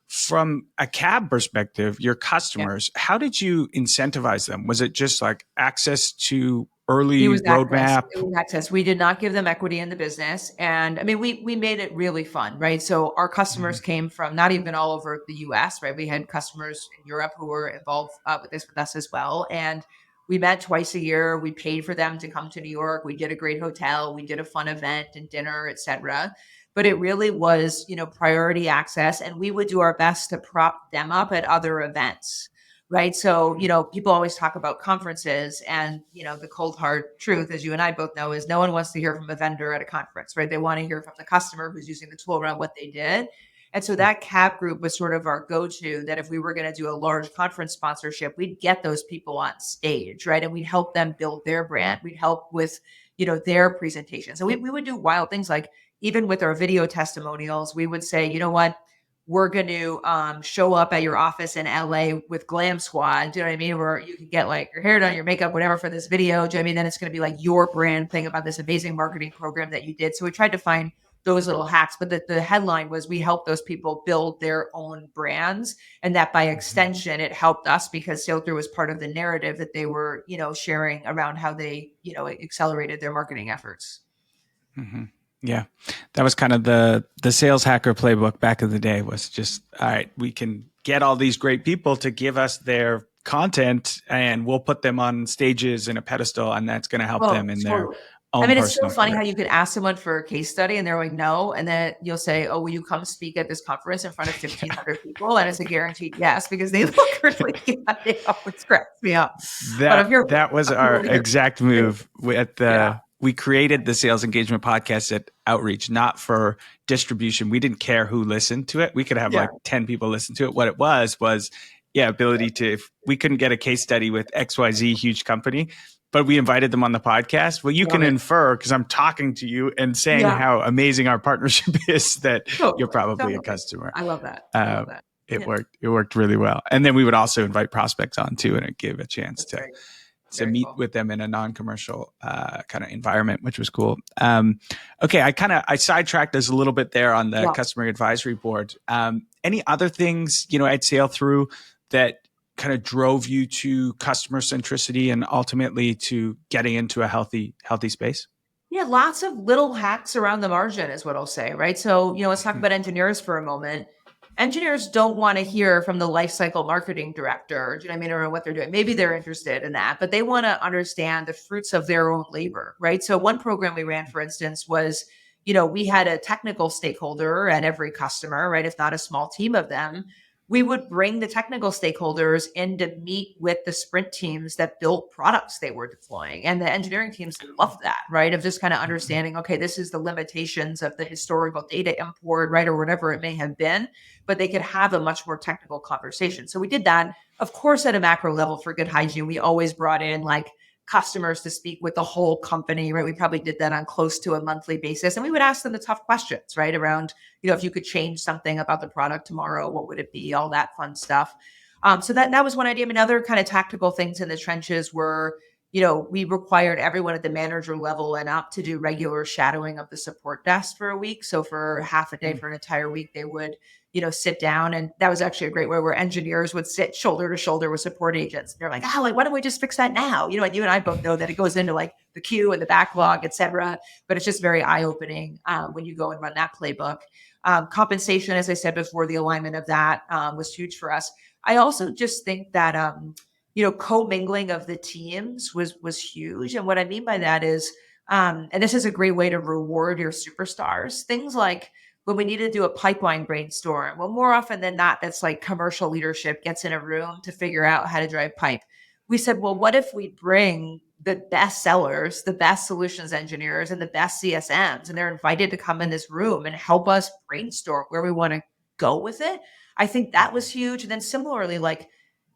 From a CAB perspective, your customers, how did you incentivize them? Was it just like access to early It was access. roadmap? It was access. We did not give them equity in the business. And I mean, we made it really fun, right? So our customers Mhm. came from not even all over the US, right? We had customers in Europe who were involved with this with us as well. And we met twice a year. We paid for them to come to New York. We did a great hotel. We did a fun event and dinner, etc. But it really was, priority access. And we would do our best to prop them up at other events. Right. So, people always talk about conferences and, the cold hard truth, as you and I both know, is no one wants to hear from a vendor at a conference, right? They want to hear from the customer who's using the tool around what they did. And so that CAP group was sort of our go-to, that if we were going to do a large conference sponsorship, we'd get those people on stage, right? And we'd help them build their brand. We'd help with, their presentation. So we would do wild things like, even with our video testimonials, we would say, you know what? We're going to show up at your office in LA with Glam Squad. Do you know what I mean? Where you can get like your hair done, your makeup, whatever for this video. Do you know what I mean? Then it's going to be like your brand thing about this amazing marketing program that you did. So we tried to find those little hacks, but the headline was we help those people build their own brands. And that by extension, it helped us because Sailthru was part of the narrative that they were, sharing around how they, accelerated their marketing efforts. Mm-hmm. Yeah, that was kind of the sales hacker playbook back in the day. Was just, all right, we can get all these great people to give us their content, and we'll put them on stages in a pedestal, and that's going to help them in their own. I mean, it's so personal funny career. how you could ask someone for a case study and they're like, no. And then you'll say, oh, will you come speak at this conference in front of 1,500 people? And it's a guaranteed yes, because they look really good. It always cracks me up. That was our exact move at we created the sales engagement podcast at Outreach, not for distribution. We didn't care who listened to it. We could have like 10 people listen to it. What it was ability to, if we couldn't get a case study with XYZ huge company, but we invited them on the podcast. Well, you can infer, because I'm talking to you and saying how amazing our partnership is, that you're probably a customer. I love that. It worked. It worked really well. And then we would also invite prospects on too, and it gave a chance to meet with them in a non-commercial kind of environment, which was cool. Okay, I sidetracked us a little bit there on the customer advisory board. Any other things, at Sailthru that kind of drove you to customer centricity and ultimately to getting into a healthy space? Yeah, lots of little hacks around the margin is what I'll say, right? So, let's talk about engineers for a moment. Engineers don't want to hear from the lifecycle marketing director, do you know what I mean, or what they're doing. Maybe they're interested in that, but they want to understand the fruits of their own labor, right? So one program we ran, for instance, was, we had a technical stakeholder at every customer, right? If not a small team of them. We would bring the technical stakeholders in to meet with the sprint teams that built products they were deploying. And the engineering teams loved that, right? Of just kind of understanding, okay, this is the limitations of the historical data import, right? Or whatever it may have been, but they could have a much more technical conversation. So we did that, of course, at a macro level for good hygiene. We always brought in like customers to speak with the whole company, right? We probably did that on close to a monthly basis. And we would ask them the tough questions, right? Around, if you could change something about the product tomorrow, what would it be? All that fun stuff. So that was one idea. I mean, other kind of tactical things in the trenches were, we required everyone at the manager level and up to do regular shadowing of the support desk for a week. So for half a day, for an entire week, they would, sit down. And that was actually a great way where engineers would sit shoulder to shoulder with support agents. They're like, why don't we just fix that now? And you and I both know that it goes into like the queue and the backlog, et cetera. But it's just very eye-opening when you go and run that playbook. Compensation, as I said before, the alignment of that was huge for us. I also just think that, co-mingling of the teams was huge. And what I mean by that is, and this is a great way to reward your superstars, things like when we need to do a pipeline brainstorm, well, more often than not, that's like commercial leadership gets in a room to figure out how to drive pipe. We said, well, what if we bring the best sellers, the best solutions engineers, and the best CSMs, and they're invited to come in this room and help us brainstorm where we want to go with it? I think that was huge. And then similarly, like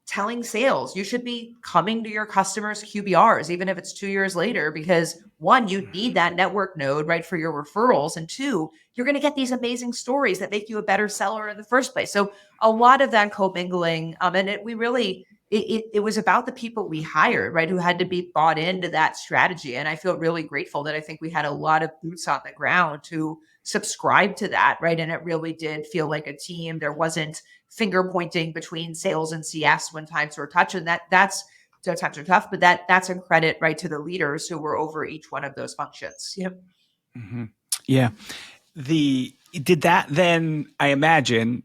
telling sales, you should be coming to your customers' QBRs, even if it's 2 years later, because one, you need that network node, right, for your referrals. And two, you're going to get these amazing stories that make you a better seller in the first place. So a lot of that co-mingling, and it was about the people we hired, right, who had to be bought into that strategy. And I feel really grateful that I think we had a lot of boots on the ground to subscribe to that, right? And it really did feel like a team. There wasn't finger pointing between sales and CS when times were touch. And that's those times are tough, but that's a credit, right, to the leaders who were over each one of those functions. Yep. Mm-hmm. Yeah. Did that then, I imagine,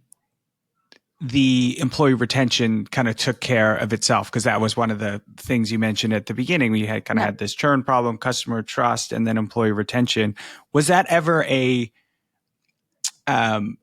the employee retention kind of took care of itself, because that was one of the things you mentioned at the beginning. We had kind of had this churn problem, customer trust, and then employee retention. Was that ever a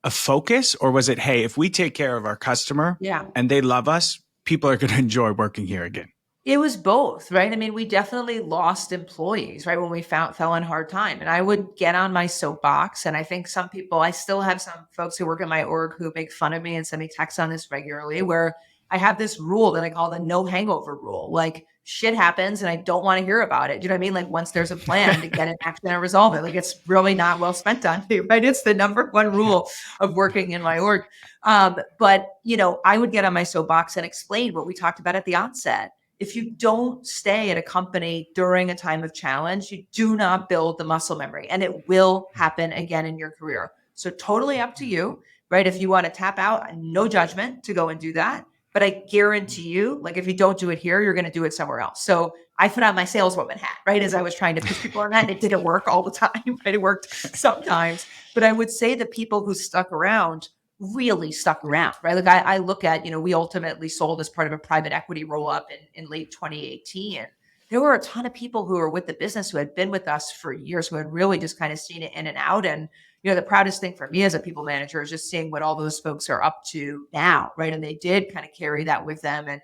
focus, or was it, hey, if we take care of our customer and they love us, people are going to enjoy working here again? It was both, right? I mean, we definitely lost employees, right? When we fell in hard time. And I would get on my soapbox. And I think some people, I still have some folks who work in my org who make fun of me and send me texts on this regularly, where I have this rule that I call the no hangover rule. Like, shit happens and I don't want to hear about it. Do you know what I mean? Like, once there's a plan to get an action and resolve it, like, it's really not well spent on me, right? It's the number one rule of working in my org. But, I would get on my soapbox and explain what we talked about at the onset. If you don't stay at a company during a time of challenge, you do not build the muscle memory, and it will happen again in your career. So totally up to you, right? If you want to tap out, no judgment to go and do that. But I guarantee you, like, if you don't do it here, you're going to do it somewhere else. So I put on my saleswoman hat, right? As I was trying to push people on that, and it didn't work all the time, right? It worked sometimes. But I would say the people who stuck around really stuck around, right? Like, I look at, we ultimately sold as part of a private equity roll up in late 2018. And there were a ton of people who were with the business who had been with us for years, who had really just kind of seen it in and out. And, the proudest thing for me as a people manager is just seeing what all those folks are up to now, right? And they did kind of carry that with them and,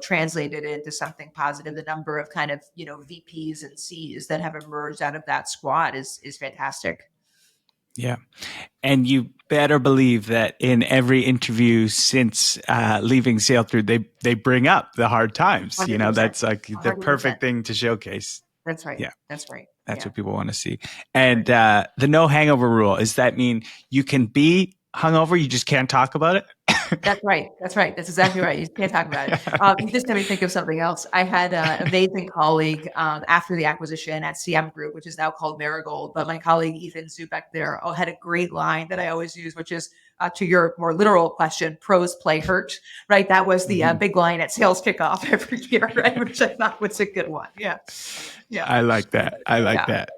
translated it into something positive. The number of kind of, VPs and Cs that have emerged out of that squad is fantastic. Yeah. And you better believe that in every interview since leaving Sailthru, they bring up the hard times. 100%. That's like the 100%. perfect thing to showcase. That's right. Yeah. That's right. That's what people want to see. And the no hangover rule, does that mean you can be hungover, you just can't talk about it? That's right. That's right. That's exactly right. You can't talk about it. You just made me think of something else. I had an amazing colleague after the acquisition at CM Group, which is now called Marigold. But my colleague, Ethan Zubek there, had a great line that I always use, which is, to your more literal question, pros play hurt, right? That was the big line at sales kickoff every year, right? Which I thought was a good one. Yeah. Yeah. I like that. that.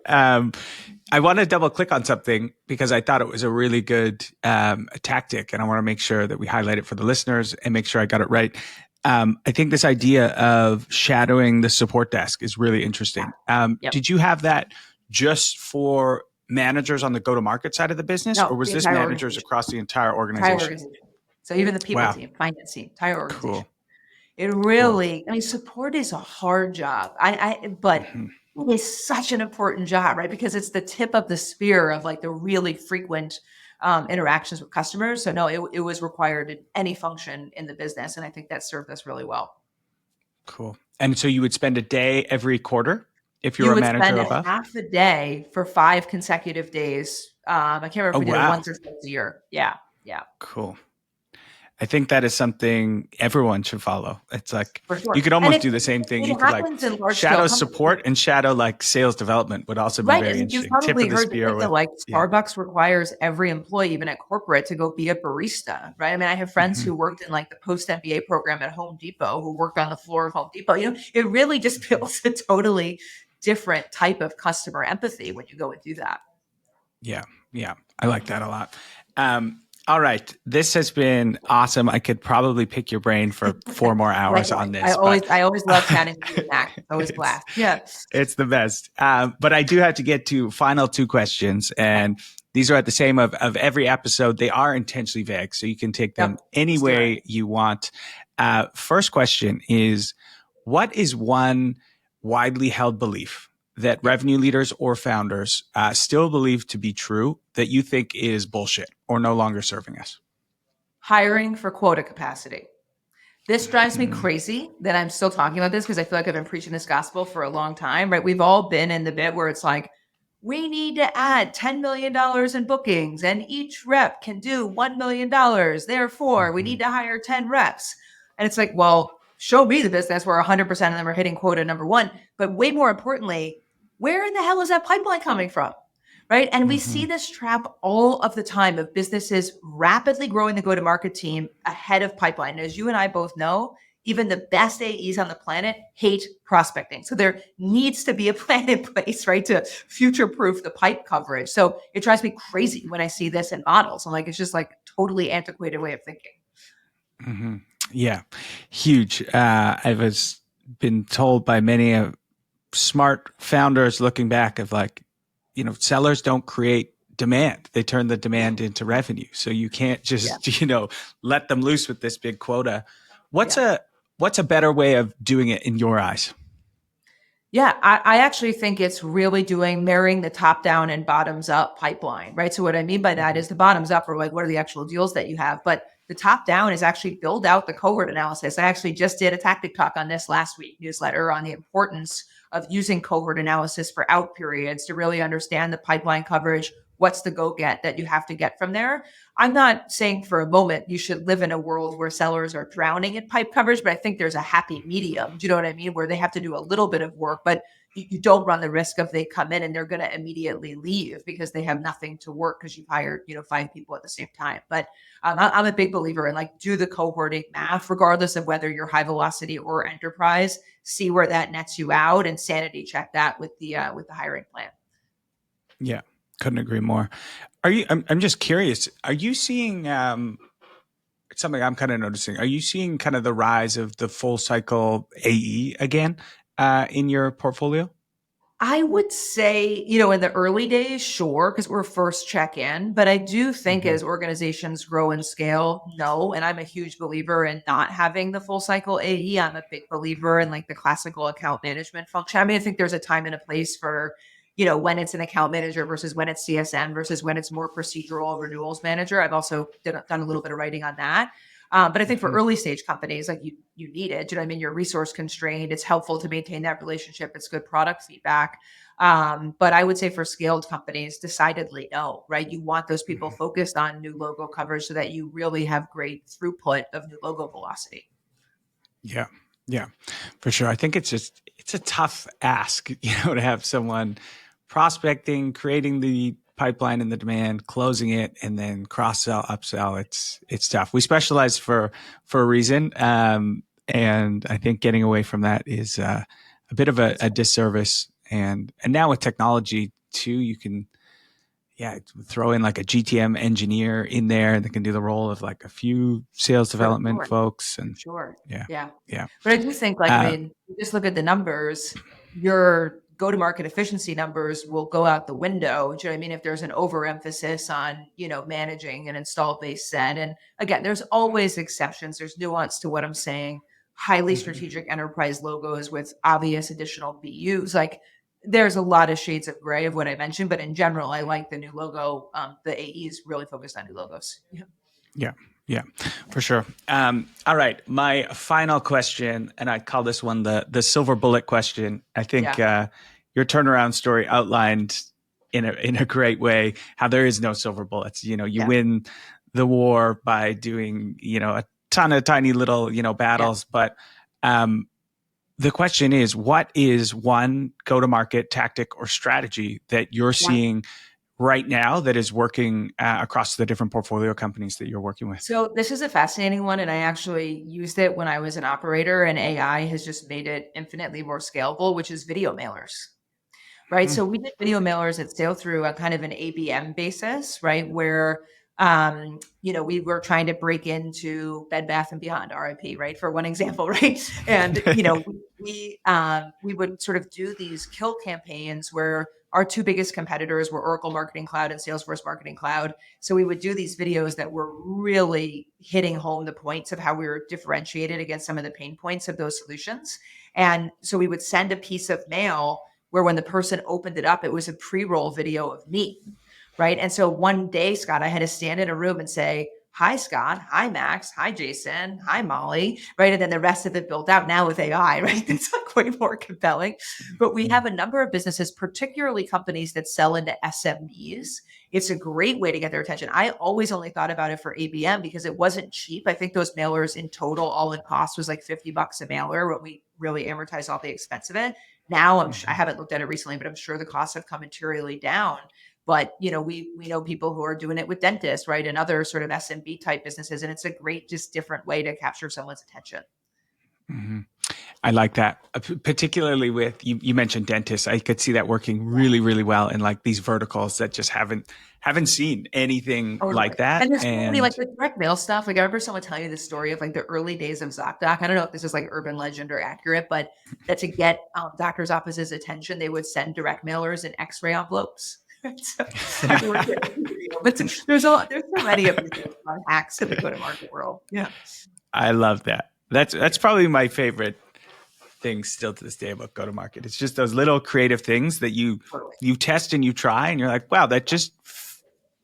I want to double click on something because I thought it was a really good tactic, and I want to make sure that we highlight it for the listeners and make sure I got it right. I think this idea of shadowing the support desk is really interesting. Did you have that just for managers on the go-to-market side of the business, or was this managers across the entire organization? So even the people team, finance team, entire organization. Cool. It really, support is a hard job. But it is such an important job, right? Because it's the tip of the spear of like the really frequent interactions with customers. So no, it was required in any function in the business. And I think that served us really well. Cool. And so you would spend a day every quarter if you were a manager above? Spend half a day for 5 consecutive days. I can't remember if we did it once or twice a year. Yeah. Yeah. Cool. I think that is something everyone should follow. It's like, sure. You could almost do the same thing. You could like shadow support and shadow like sales development would also be very interesting. You've probably heard that like Starbucks Yeah. requires every employee, even at corporate, to go be a barista, right? I mean, I have friends who worked in like the post MBA program at Home Depot, who worked on the floor of Home Depot. You know, it really just builds a totally different type of customer empathy when you go and do that. Yeah. Yeah. I like that a lot. All right. This has been awesome. I could probably pick your brain for 4 more hours on this. I always love chatting with you, Mac. It's always a blast. Yeah. It's the best. But I do have to get to final 2 questions. And these are at the same of every episode. They are intentionally vague, so you can take them any way you want. First question is, what is one widely held belief that revenue leaders or founders still believe to be true that you think is bullshit or no longer serving us? Hiring for quota capacity. This drives me crazy that I'm still talking about this because I feel like I've been preaching this gospel for a long time, right? We've all been in the bit where it's like, we need to add $10 million in bookings and each rep can do $1 million. Therefore, we need to hire 10 reps. And it's like, well, show me the business where 100% of them are hitting quota number 1. But way more importantly, where in the hell is that pipeline coming from? Right. And we see this trap all of the time of businesses rapidly growing the go-to-market team ahead of pipeline. As you and I both know, even the best AEs on the planet hate prospecting. So there needs to be a plan in place, right, to future-proof the pipe coverage. So it drives me crazy when I see this in models. I'm like, it's just like totally antiquated way of thinking. Mm-hmm. Yeah, huge. I was been told by many smart founders looking back of like, sellers don't create demand. They turn the demand into revenue. So you can't just, let them loose with this big quota. What's a better way of doing it in your eyes? Yeah, I actually think it's really marrying the top down and bottoms up pipeline, right? So what I mean by that is the bottoms up are like, what are the actual deals that you have? But the top down is actually build out the cohort analysis. I actually just did a tactic talk on this last week newsletter on the importance of using cohort analysis for out periods to really understand the pipeline coverage. What's the go get that you have to get from there? I'm not saying for a moment you should live in a world where sellers are drowning in pipe coverage, but I think there's a happy medium. Do you know what I mean? Where they have to do a little bit of work, but you don't run the risk of they come in and they're going to immediately leave because they have nothing to work because you've hired, 5 people at the same time. But I'm a big believer in like do the cohorting math, regardless of whether you're high velocity or enterprise. See where that nets you out and sanity check that with the hiring plan. Yeah, couldn't agree more. I'm just curious. Are you seeing something I'm kind of noticing? Are you seeing kind of the rise of the full cycle AE again in your portfolio? I would say, in the early days, sure, because we're first check in. But I do think as organizations grow and scale, no. And I'm a huge believer in not having the full cycle AE. I'm a big believer in like the classical account management function. I mean, I think there's a time and a place for, when it's an account manager versus when it's CSM versus when it's more procedural renewals manager. I've also done a little bit of writing on that. But I think for early stage companies, like you need it. Do you know what I mean? You're resource constrained. It's helpful to maintain that relationship. It's good product feedback. But I would say for scaled companies, decidedly no, right? You want those people focused on new logo coverage so that you really have great throughput of new logo velocity. Yeah. Yeah, for sure. I think it's a tough ask, to have someone prospecting, creating the pipeline and the demand, closing it, and then cross sell, upsell. It's tough. We specialize for a reason, and I think getting away from that is a bit of a disservice. And now with technology too, you can throw in like a GTM engineer in there that can do the role of like a few sales development folks. And Sure. yeah. Yeah. But I do think you just look at the numbers, your go-to-market efficiency numbers will go out the window. Do you know what I mean? If there's an overemphasis on, managing an install base set. And again, there's always exceptions. There's nuance to what I'm saying. Highly strategic enterprise logos with obvious additional BUs. Like there's a lot of shades of gray of what I mentioned, but in general, I like the new logo. The AE is really focused on new logos. Yeah. Yeah, for sure. All right. My final question, and I call this one the silver bullet question. I think your turnaround story outlined in a great way how there is no silver bullets. You win the war by doing, a ton of tiny little, battles. But the question is, what is one go-to-market tactic or strategy that you're seeing right now that is working across the different portfolio companies that you're working with? So this is a fascinating one. And I actually used it when I was an operator, and AI has just made it infinitely more scalable, which is video mailers, right? So we did video mailers at Sailthru on kind of an ABM basis, right? Where, we were trying to break into Bed Bath and Beyond, RIP, right? For one example, right? And, we would sort of do these kill campaigns where our two biggest competitors were Oracle Marketing Cloud and Salesforce Marketing Cloud. So we would do these videos that were really hitting home the points of how we were differentiated against some of the pain points of those solutions. And so we would send a piece of mail where when the person opened it up, it was a pre-roll video of me, right? And so one day, Scott, I had to stand in a room and say, hi, Scott, hi, Max, hi, Jason, hi, Molly, right? And then the rest of it built out now with AI, right? It's like way more compelling. But we have a number of businesses, particularly companies that sell into SMBs. It's a great way to get their attention. I always only thought about it for ABM because it wasn't cheap. I think those mailers in total, all in cost was like $50 a mailer when we really amortize all the expense of it. Now I haven't looked at it recently, but I'm sure the costs have come materially down. But we know people who are doing it with dentists, right, and other sort of SMB type businesses, and it's a great, just different way to capture someone's attention. Mhm. I like that, particularly with you mentioned dentists. I could see that working really, really well in like these verticals that just haven't seen anything Totally. like that. And there's so many like And the direct mail stuff. Like I remember someone telling me the story of like the early days of ZocDoc. I don't know if this is like urban legend or accurate, but that to get doctors' offices' attention, they would send direct mailers in X-ray envelopes. So I've worked at but there's so many of these hacks in the go-to-market world. Yeah. I love that. That's probably my favorite thing still to this day about go to market. It's just those little creative things that you test and you try, and you're like, wow, that just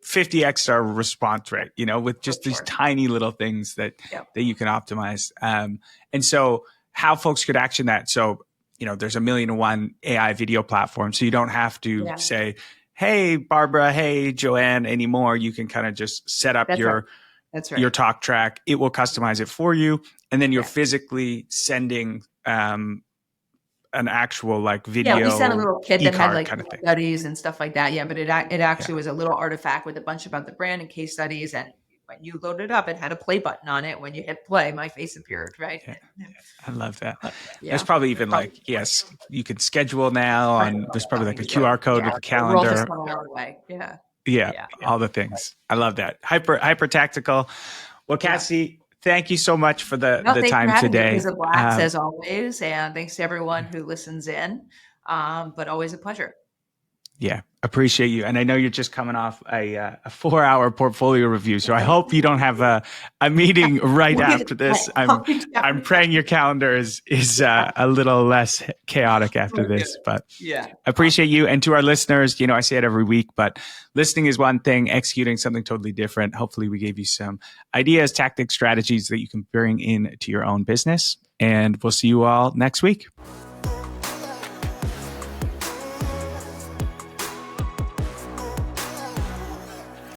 50x our response rate, with just these tiny little things that you can optimize. And so how folks could action that. So, there's 1,000,001 AI video platforms. So you don't have to say, hey, Barbara, hey, Joanne anymore. You can kind of just set up your talk track. It will customize it for you. And then you're physically sending an actual like video. Yeah, we sent a little kit that had like kind of thing. Studies and stuff like that. Yeah, but it actually was a little artifact with a bunch about the brand and case studies. And when you loaded it up, it had a play button on it. When you hit play, my face appeared. Right. Yeah. I love that. There's probably even like, yes, you can schedule now there's probably like a QR code with a calendar. Yeah, all the things. I love that. Hyper tactical. Well, Cassie, thank you so much for the time today. It was a blast as always, and thanks to everyone who listens in. But always a pleasure. Yeah, appreciate you. And I know you're just coming off a 4-hour portfolio review, so I hope you don't have a meeting right after this. I'm praying your calendar is a little less chaotic after this, but appreciate you. And to our listeners, I say it every week, but listening is one thing, executing something totally different. Hopefully we gave you some ideas, tactics, strategies that you can bring into your own business. And we'll see you all next week.